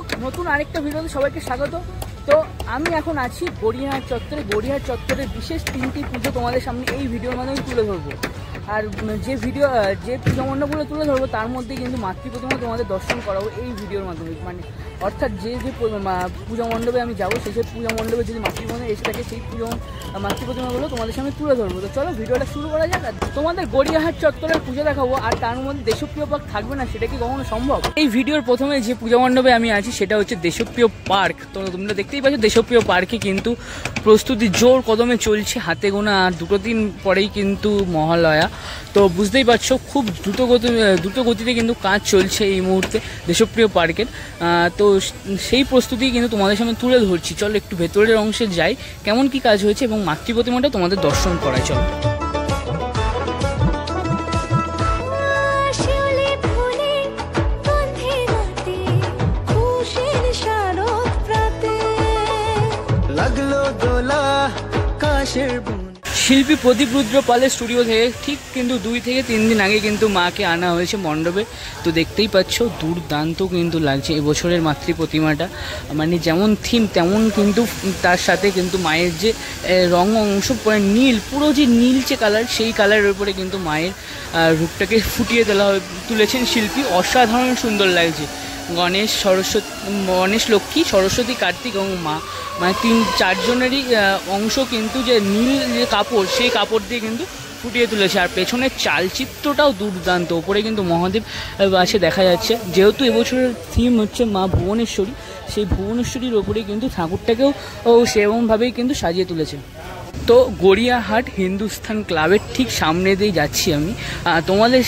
হোক, নতুন আরেকটা ভিডিওতে সবাইকে স্বাগত। তো আমি এখন আছি গড়িয়াহাট চত্বরে। গড়িয়াহাট চত্বরের বিশেষ 3টি পুজো তোমাদের সামনে এই ভিডিওর মাধ্যমে তুলে ধরবো। আর যে পূজা মণ্ডপগুলো তুলে ধরবো তার মধ্যে কিন্তু মাতৃপ্রতিমা তোমাদের দর্শন করাবো এই ভিডিওর মাধ্যমে। মানে অর্থাৎ যে পূজা মণ্ডপে আমি যাবো সেই পূজা মণ্ডপে যদি মাতৃপ্রতিমা এসে থাকে সেই মাতৃপ্রতিমাগুলো তোমাদের সামনে তুলে ধরবো। তো চলো ভিডিওটা শুরু করা যাক। তোমাদের গড়িয়াহাট চত্বরের পুজো দেখাবো, আর তার মধ্যে দেশপ্রিয় পার্ক থাকবে না, সেটা কি কখনো সম্ভব? এই ভিডিওর প্রথমে যে পূজা মণ্ডপে আমি আছি সেটা হচ্ছে দেশপ্রিয় পার্ক। তো তোমরা দেখতেই পাচ্ছ দেশপ্রিয় পার্কে কিন্তু প্রস্তুতি জোর কদমে চলছে, হাতে গোনা আর 2 দিন পরেই কিন্তু মহালয়া। তো বুঝতেই পারছো খুব দ্রুত গতিতে কিন্তু কাজ চলছে এই মুহূর্তে দেশপ্রিয় পার্কের। তো সেই প্রস্তুতি কিন্তু তোমাদের সামনে তুলে ধরছি। চলো একটু ভেতরের অংশে যাই, কেমন কি কাজ হয়েছে এবং মাতৃপ্রতিমাটা তোমাদের দর্শন করাই। চলো শিল্পী প্রদীপ রুদ্র পালের স্টুডিও থেকে ঠিক কিন্তু 2 থেকে 3 দিন আগে কিন্তু মাকে আনা হয়েছে মণ্ডপে। তো দেখতেই পাচ্ছ দুর্দান্ত কিন্তু লাগছে এবছরের মাতৃপ্রতিমাটা। মানে যেমন থিম তেমন কিন্তু তার সাথে কিন্তু মায়ের যে রং অংশ নীল, পুরো যে নীলচে কালার, সেই কালারের উপরে কিন্তু মায়ের রূপটাকে ফুটিয়ে তুলেছেন শিল্পী। অসাধারণ সুন্দর লাগছে। গণেশ, লক্ষ্মী, সরস্বতী, কার্তিক এবং মা, মানে 3-4 জনেরই অংশ কিন্তু যে নীল যে কাপড়, সেই কাপড় দিয়ে কিন্তু ফুটিয়ে তুলেছে। আর পেছনের চালচিত্রটাও দুর্দান্ত। ওপরে কিন্তু মহাদেব আছে দেখা যাচ্ছে। যেহেতু এবছরের থিম হচ্ছে মা ভুবনেশ্বরী, সেই ভুবনেশ্বরীর ওপরে কিন্তু ঠাকুরটাকেও সেরকমভাবেই কিন্তু সাজিয়ে তুলেছে। তো গড়িয়াহাট হিন্দুস্থান ক্লাবের ঠিক সামনে দিয়ে যাচ্ছি আমি। তোমাদের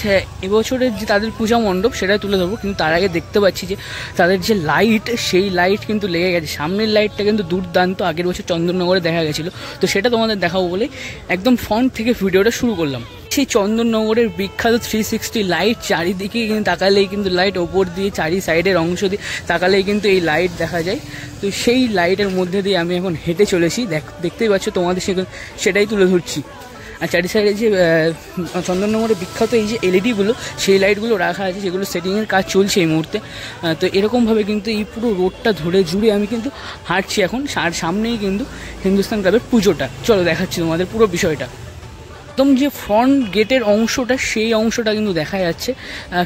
এবছরের যে তাদের পূজা মণ্ডপ সেটা তুলে ধরবো, কিন্তু তার আগে দেখতে পাচ্ছি যে তাদের যে লাইট, সেই লাইট কিন্তু লেগে গেছে। সামনের লাইটটা কিন্তু দুর্দান্ত, আগের বছর চন্দননগরে দেখা গেছিলো। তো সেটা তোমাদের দেখাবো বলে একদম ফ্রন্ট থেকে ভিডিওটা শুরু করলাম। সেই চন্দননগরের বিখ্যাত 360 লাইট, চারিদিকে কিন্তু তাকালেই কিন্তু লাইট, ওপর দিয়ে চারি সাইডের অংশ দিয়ে তাকালেই কিন্তু এই লাইট দেখা যায়। তো সেই লাইটের মধ্যে দিয়ে আমি এখন হেঁটে চলেছি, দেখতেই পাচ্ছ, তোমাদের সেটাই তুলে ধরছি। আর চারি সাইডে যে চন্দননগরের বিখ্যাত এই যে এলইডিগুলো, সেই লাইটগুলো রাখা আছে, সেগুলো সেটিংয়ের কাজ চলছে এই মুহূর্তে। তো এরকমভাবে কিন্তু এই পুরো রোডটা জুড়ে আমি কিন্তু হাঁটছি এখন। আর সামনেই কিন্তু হিন্দুস্তান ক্লাবের পুজোটা। চলো দেখাচ্ছি তোমাদের পুরো বিষয়টা। একদম যে ফ্রন্ট গেটের অংশটা, সেই অংশটা কিন্তু দেখা যাচ্ছে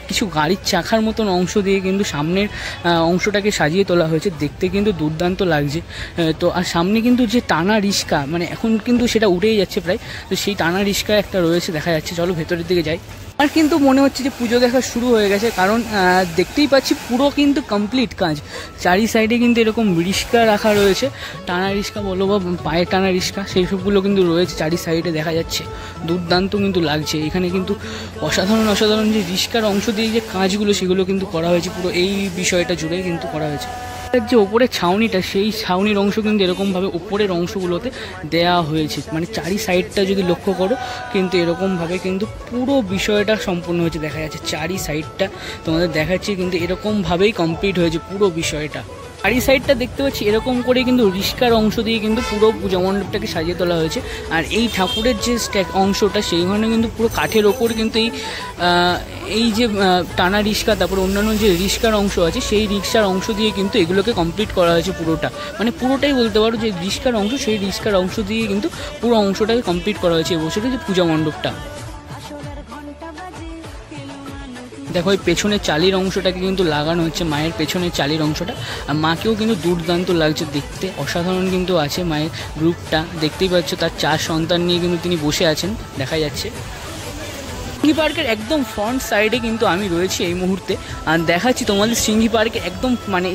কিছু গাড়ির চাকার মতন অংশ দিয়ে কিন্তু সামনের অংশটাকে সাজিয়ে তোলা হয়েছে। দেখতে কিন্তু দুর্দান্ত লাগছে। তো আর সামনে কিন্তু যে টানা রিস্কা, মানে এখন কিন্তু সেটা উঠেই যাচ্ছে প্রায়, তো সেই টানা রিস্কা একটা রয়েছে দেখা যাচ্ছে। চলো ভেতরের দিকে যাই। আর কিন্তু মনে হচ্ছে যে পুজো দেখা শুরু হয়ে গেছে, কারণ দেখতেই পাচ্ছি পুরো কিন্তু কমপ্লিট কাজ। চারি সাইডে কিন্তু এরকম রিস্কা রাখা রয়েছে, টানা রিস্কা বলো বা পায়ে টানা রিস্কা, সেই সবগুলো কিন্তু রয়েছে চারি সাইডে দেখা যাচ্ছে। দুর্দান্ত কিন্তু লাগছে। এখানে কিন্তু অসাধারণ যে রিস্কার অংশ দিয়ে যে কাজগুলো, সেগুলো কিন্তু করা হয়েছে পুরো এই বিষয়টা জুড়ে কিন্তু করা হয়েছে। যে ওপরের ছাউনিটা, সেই ছাউনির অংশ কিন্তু এরকমভাবে উপরের অংশগুলোতে দেয়া হয়েছে। মানে চারি সাইডটা যদি লক্ষ্য করো কিন্তু এরকমভাবে কিন্তু পুরো বিষয়টা সম্পূর্ণ হয়েছে দেখা যাচ্ছে। চারি সাইডটা তোমাদের দেখাচ্ছি কিন্তু এরকমভাবেই কমপ্লিট হয়েছে পুরো বিষয়টা। চারি সাইডটা দেখতে পাচ্ছি এরকম করে কিন্তু রিস্কার অংশ দিয়ে কিন্তু পুরো পূজা মণ্ডপটাকে সাজিয়ে তোলা হয়েছে। আর এই ঠাকুরের যে অংশটা, সেইখানে কিন্তু পুরো কাঠের ওপর কিন্তু এই যে টানা রিস্কা, তারপর অন্যান্য যে রিস্কার অংশ আছে, সেই রিস্কার অংশ দিয়ে কিন্তু এগুলোকে কমপ্লিট করা হয়েছে পুরোটা। মানে পুরোটাই বলতে পারো যে রিস্কার অংশ, সেই রিস্কার অংশ দিয়ে কিন্তু পুরো অংশটাকে কমপ্লিট করা হয়েছে এবছরের যে পূজা মণ্ডপটা। দেখো এই পেছনের চালির অংশটাকে কিন্তু লাগানো হচ্ছে, মায়ের পেছনের চালির অংশটা। আর মাকেও কিন্তু দুর্দান্ত লাগছে দেখতে, অসাধারণ কিন্তু আছে মায়ের রূপটা। দেখতেই পাচ্ছ তার 4 সন্তান নিয়ে কিন্তু তিনি বসে আছেন দেখা যাচ্ছে। সিংহি পার্কের একদম ফ্রন্ট সাইডে কিন্তু আমি রয়েছি এই মুহূর্তে। আর দেখাচ্ছি তোমাদের সিংহি পার্কে একদম মানে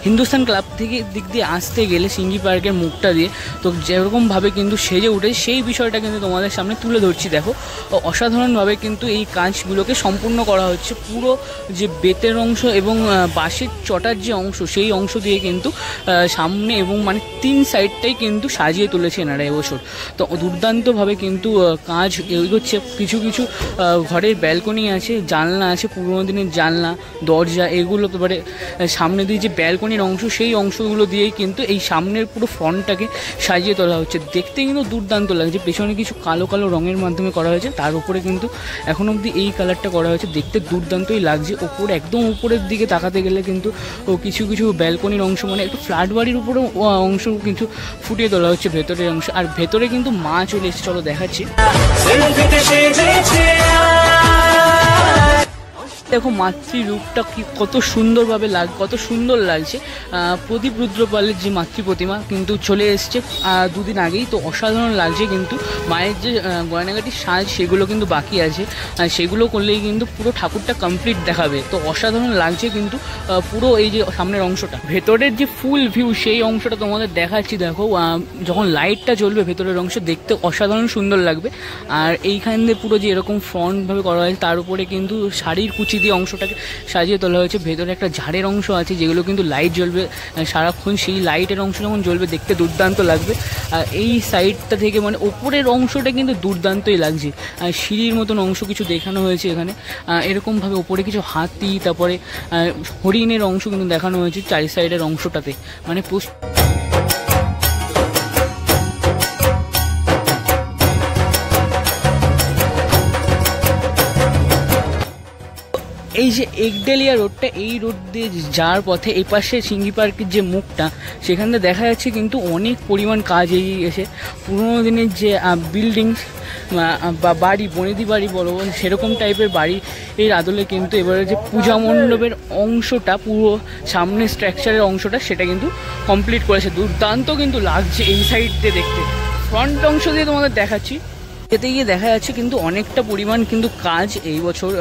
হিন্দুস্তান ক্লাব থেকে দিক দিয়ে আসতে গেলে সিংহি পার্কের মুখটা দিয়ে তো যেরকমভাবে কিন্তু সেজে উঠে, সেই বিষয়টা কিন্তু তোমাদের সামনে তুলে ধরছি। দেখো অসাধারণভাবে কিন্তু এই কাজগুলোকে সম্পূর্ণ করা হচ্ছে। পুরো যে বেতের অংশ এবং বাঁশের চটার যে অংশ, সেই অংশ দিয়ে কিন্তু সামনে এবং মানে 3 সাইডটাই কিন্তু সাজিয়ে তুলেছে এনারা এবছর। তো দুর্দান্তভাবে কিন্তু কাজ এগোচ্ছে। কিছু ঘরের ব্যালকনি আছে, জানলা আছে, পুরোনো দিনের জানলা, দরজা, এগুলো এবারে সামনে দিয়ে যে ব্যালকনির অংশ, সেই অংশগুলো দিয়েই কিন্তু এই সামনের পুরো ফ্রন্টটাকে সাজিয়ে তোলা হচ্ছে। দেখতে কিন্তু দুর্দান্ত লাগছে। পেছনে কিছু কালো কালো রঙের মাধ্যমে করা হয়েছে, তার উপরে কিন্তু এখন অবধি এই কালারটা করা হয়েছে। দেখতে দুর্দান্তই লাগছে। ওপরে একদম উপরের দিকে তাকাতে গেলে কিন্তু কিছু কিছু ব্যালকনির অংশ, মানে একটু ফ্ল্যাট বাড়ির উপরেও অংশ কিন্তু ফুটিয়ে তোলা হচ্ছে ভেতরের অংশ। আর ভেতরে কিন্তু মা চলে এসেছে, চলো দেখাচ্ছি। দেখো মাতৃরূপটা কি কত সুন্দরভাবে কত সুন্দর লাগছে। প্রদীপ রুদ্রপালের যে মাতৃ প্রতিমা কিন্তু চলে এসছে দুদিন আগেই, তো অসাধারণ লাগছে। কিন্তু মায়ের যে গয়নাগাটির সাজ সেগুলো কিন্তু বাকি আছে, সেগুলো করলেই কিন্তু পুরো ঠাকুরটা কমপ্লিট দেখাবে। তো অসাধারণ লাগছে কিন্তু পুরো এই যে সামনের অংশটা, ভেতরের যে ফুল ভিউ সেই অংশটা তোমাদের দেখাচ্ছি। দেখো যখন লাইটটা জ্বলবে ভেতরের অংশ দেখতে অসাধারণ সুন্দর লাগবে। আর এইখান দিয়ে পুরো যে এরকম ফ্রন্টভাবে করা হয়েছে, তার উপরে কিন্তু শাড়ির কুচি দিয়ে অংশটাকে সাজিয়ে তোলা হয়েছে। ভেতরে একটা ঝাড়ের অংশ আছে যেগুলো কিন্তু লাইট জ্বলবে সারাক্ষণ, সেই লাইটের অংশ যখন জ্বলবে দেখতে দুর্দান্ত লাগবে। আর এই সাইডটা থেকে মানে ওপরের অংশটা কিন্তু দুর্দান্তই লাগছে। আর সিঁড়ির মতন অংশ কিছু দেখানো হয়েছে এখানে, এরকমভাবে ওপরে কিছু হাতি, তারপরে হরিণের অংশ কিন্তু দেখানো হয়েছে চারি সাইডের অংশটাতে। মানে এই যে একডেলিয়া রোডটা, এই রোড দিয়ে যাওয়ার পথে এই পাশে সিঙ্গি পার্কের যে মুখটা, সেখান থেকে দেখা যাচ্ছে কিন্তু অনেক পরিমাণ কাজ এগিয়ে গেছে। পুরোনো দিনের যে বিল্ডিংস বা বাড়ি, বনেদি বাড়ি বলো, সেরকম টাইপের বাড়ি এর আদলে কিন্তু এবারে যে পূজা মণ্ডপের অংশটা, পুরো সামনে স্ট্রাকচারের অংশটা, সেটা কিন্তু কমপ্লিট করেছে। দুর্দান্ত কিন্তু লাগছে এই সাইড দিয়ে দেখতে। ফ্রন্ট অংশ দিয়ে তোমাদের দেখাচ্ছি, এতে গিয়ে দেখা যাচ্ছে কিন্তু অনেকটা পরিমাণ কিন্তু কাজ এই বছর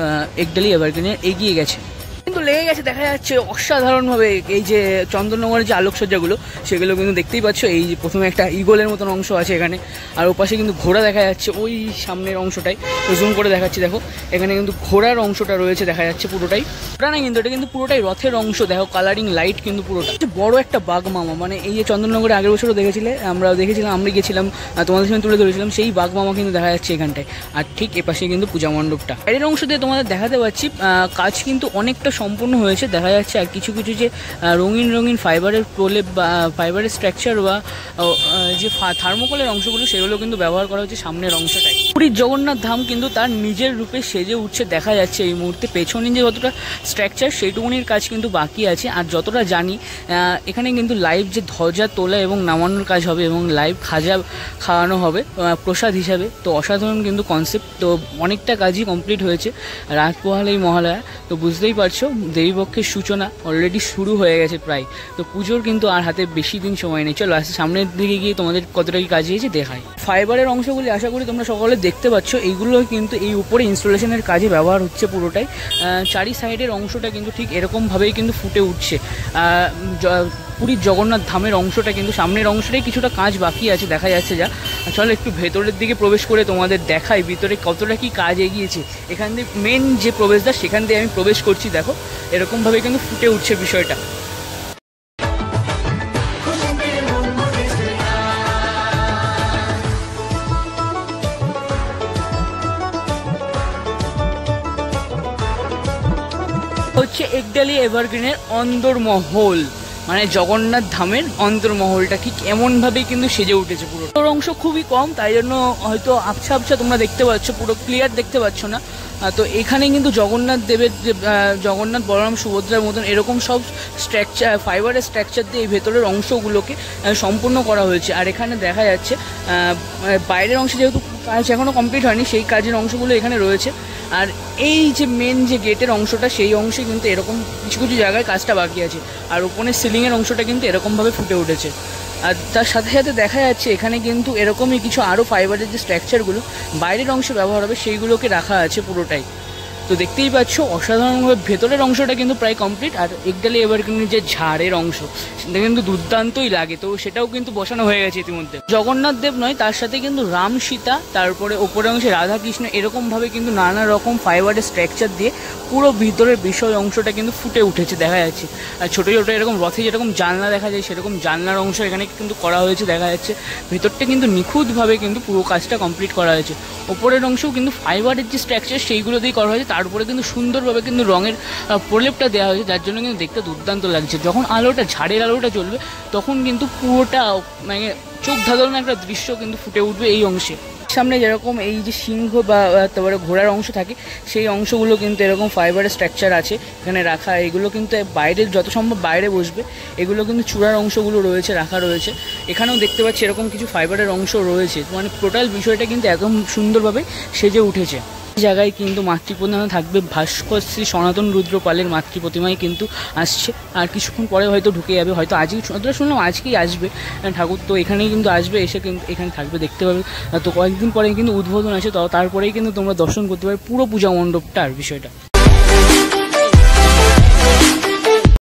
একডেলি এভারগ্রিনে এগিয়ে গেছে, কিন্তু লেগে গেছে দেখা যাচ্ছে অসাধারণভাবে। এই যে চন্দননগরের যে আলোকসজ্জাগুলো সেগুলো কিন্তু দেখতেই পাচ্ছ। এই যে প্রথমে একটা ইগলের মতন অংশ আছে এখানে, আর ওপাশে কিন্তু ঘোড়া দেখা যাচ্ছে ওই সামনের অংশটাই। জুম করে দেখাচ্ছি, দেখো এখানে কিন্তু ঘোড়ার অংশটা রয়েছে দেখা যাচ্ছে পুরোটাই। ঘোড়া না কিন্তু এটা কিন্তু পুরোটাই রথের অংশ। দেখো কালারিং লাইট কিন্তু পুরোটা। বড় একটা বাঘ মামা, মানে এই যে চন্দননগরে আগের বছরও দেখেছিলে, আমরা দেখেছিলাম, আমরা গেছিলাম, তোমাদের সঙ্গে তুলে ধরেছিলাম, সেই বাঘ মামা কিন্তু দেখা যাচ্ছে এখানটায়। আর ঠিক এপাশে কিন্তু পূজা মণ্ডপটা। এর অংশ দিয়ে তোমাদের দেখাতে পাচ্ছি কাজ কিন্তু অনেকটা সম্পূর্ণ হয়েছে দেখা যাচ্ছে। আর কিছু কিছু যে রঙিন রঙিন ফাইবারের প্রলেপ বা ফাইবারের স্ট্রাকচার বা যে থার্মোকলের অংশগুলো, সেগুলো কিন্তু ব্যবহার করা হচ্ছে সামনের অংশটাই। পুরীর জগন্নাথ ধাম কিন্তু তার নিজের রূপে সেজে উঠছে দেখা যাচ্ছে এই মুহূর্তে। পেছনে যে যতটা স্ট্রাকচার সেইটুকুনির কাজ কিন্তু বাকি আছে। আর যতটা জানি এখানে কিন্তু লাইভ যে ধ্বজা তোলা এবং নামানোর কাজ হবে এবং লাইভ খাজা খাওয়ানো হবে প্রসাদ হিসাবে। তো অসাধারণ কিন্তু কনসেপ্ট। তো অনেকটা কাজই কমপ্লিট হয়েছে। রাত পোহালেই মহালয়া, তো বুঝতেই পারছো দেবীপক্ষের সূচনা অলরেডি শুরু হয়ে গেছে প্রায়। তো পুজোর কিন্তু আর হাতে বেশি দিন সময় নেই। চলো সামনের দিকে গিয়ে তোমাদের কতটা কি কাজ হয়েছে দেখাই। ফাইবারের অংশগুলি আশা করি তোমরা সকলে দেখতে পাচ্ছ। এইগুলো কিন্তু এই উপরে ইনস্টলেশনের কাজে ব্যবহার হচ্ছে পুরোটাই। চারি সাইডের অংশটা কিন্তু ঠিক এরকমভাবেই কিন্তু ফুটে উঠছে। পুরীর জগন্নাথ ধামের অংশটা কিন্তু সামনের অংশটাই কিছুটা কাজ বাকি আছে দেখা যাচ্ছে যা। চলো একটু ভেতরের দিকে প্রবেশ করে তোমাদের দেখাই ভিতরে কতটা কি কাজ এগিয়েছে। এখান দিয়ে মেন যে প্রবেশদ্বার, সেখান দিয়ে আমি প্রবেশ করছি। দেখো এরকমভাবে কিন্তু ফুটে উঠছে বিষয়টা। হচ্ছে একডেলি এভারগ্রিনের অন্দরমহল, মানে জগন্নাথ ধামের অন্তর্মহলটা ঠিক এমনভাবেই কিন্তু সেজে উঠেছে। পুরো অংশ খুবই কম, তাই জন্য হয়তো আবছা আবছা তোমরা দেখতে পাচ্ছ, পুরো ক্লিয়ার দেখতে পাচ্ছ না। তো এখানে কিন্তু জগন্নাথ দেবের যে জগন্নাথ বলরাম সুভদ্রার মতন এরকম সব স্ট্রাকচার, ফাইবারের স্ট্রাকচার দিয়ে এই ভেতরের অংশগুলোকে সম্পূর্ণ করা হয়েছে। আর এখানে দেখা যাচ্ছে বাইরের অংশে যেহেতু কাজ এখনও কমপ্লিট হয়নি, সেই কাজের অংশগুলো এখানে রয়েছে। আর এই যে মেন যে গেটের অংশটা, সেই অংশে কিন্তু এরকম কিছু কিছু জায়গায় কাজটা বাকি আছে। আর ওপরের সিলিংয়ের অংশটা কিন্তু এরকমভাবে ফুটে উঠেছে। আর তার সাথে সাথে দেখা যাচ্ছে এখানে কিন্তু এরকমই কিছু আরও ফাইবারের যে স্ট্রাকচারগুলো বাইরের অংশে ব্যবহার হবে, সেইগুলোকে রাখা আছে পুরোটাই। তো দেখতেই পাচ্ছ অসাধারণভাবে ভেতরের অংশটা কিন্তু প্রায় কমপ্লিট। আর একডেলি এভারগ্রিনের যে ঝাড়ের অংশ, সেটা কিন্তু দুর্দান্তই লাগে। তো সেটাও কিন্তু বসানো হয়ে গেছে ইতিমধ্যে। জগন্নাথ দেব নয়, তার সাথে কিন্তু রাম সীতা, তারপরে ওপরের অংশে রাধা কৃষ্ণ, এরকমভাবে কিন্তু নানা রকম ফাইবারের স্ট্রাকচার দিয়ে পুরো ভিতরের বিষয় অংশটা কিন্তু ফুটে উঠেছে দেখা যাচ্ছে। আর ছোটো ছোটো এরকম রথে যেরকম জানলা দেখা যায় সেরকম জানলার অংশ এখানে কিন্তু করা হয়েছে দেখা যাচ্ছে। ভেতরটা কিন্তু নিখুঁতভাবে কিন্তু পুরো কাজটা কমপ্লিট করা হয়েছে। ওপরের অংশও কিন্তু ফাইবারের যে স্ট্রাকচার সেইগুলো দিয়ে করা হয়েছে, তার উপরে কিন্তু সুন্দরভাবে কিন্তু রঙের প্রলেপটা দেওয়া হয়েছে, যার জন্য কিন্তু দেখতে দুর্দান্ত লাগছে। যখন আলোটা ঝাড়ের আলোটা জ্বলবে তখন কিন্তু পুরোটা মানে চোখ ধাঁধানো একটা দৃশ্য কিন্তু ফুটে উঠবে এই অংশে। সামনে যেরকম এই যে সিংহ বা তারপরে ঘোড়ার অংশ থাকে সেই অংশগুলো কিন্তু এরকম ফাইবারের স্ট্রাকচার আছে এখানে রাখা। এগুলো কিন্তু বাইরে যত সম্ভব বাইরে বসবে, এগুলো কিন্তু চূড়ার অংশগুলো রয়েছে রাখা রয়েছে। এখানেও দেখতে পাচ্ছি এরকম কিছু ফাইবারের অংশ রয়েছে, মানে টোটাল বিষয়টা কিন্তু একদম সুন্দরভাবে সেজে উঠেছে। জায়গায় কিন্তু মাতৃপ্রতিমা থাকবে, ভাস্কর শ্রী সনাতন রুদ্র পালের মাতৃপ্রতিমাই কিন্তু আসছে। আর কিছুক্ষণ পরে হয়তো ঢুকে যাবে, হয়তো আজকেই, যতটা শুনলাম আজকেই আসবে ঠাকুর, তো এখানেই কিন্তু আসবে, এসে কিন্তু এখানে থাকবে দেখতে পাবে। তো কয়েকদিন পরে কিন্তু উদ্বোধন আছে, তারপরেই কিন্তু তোমরা দর্শন করতে পারবে পুরো পূজা মণ্ডপটার বিষয়টা।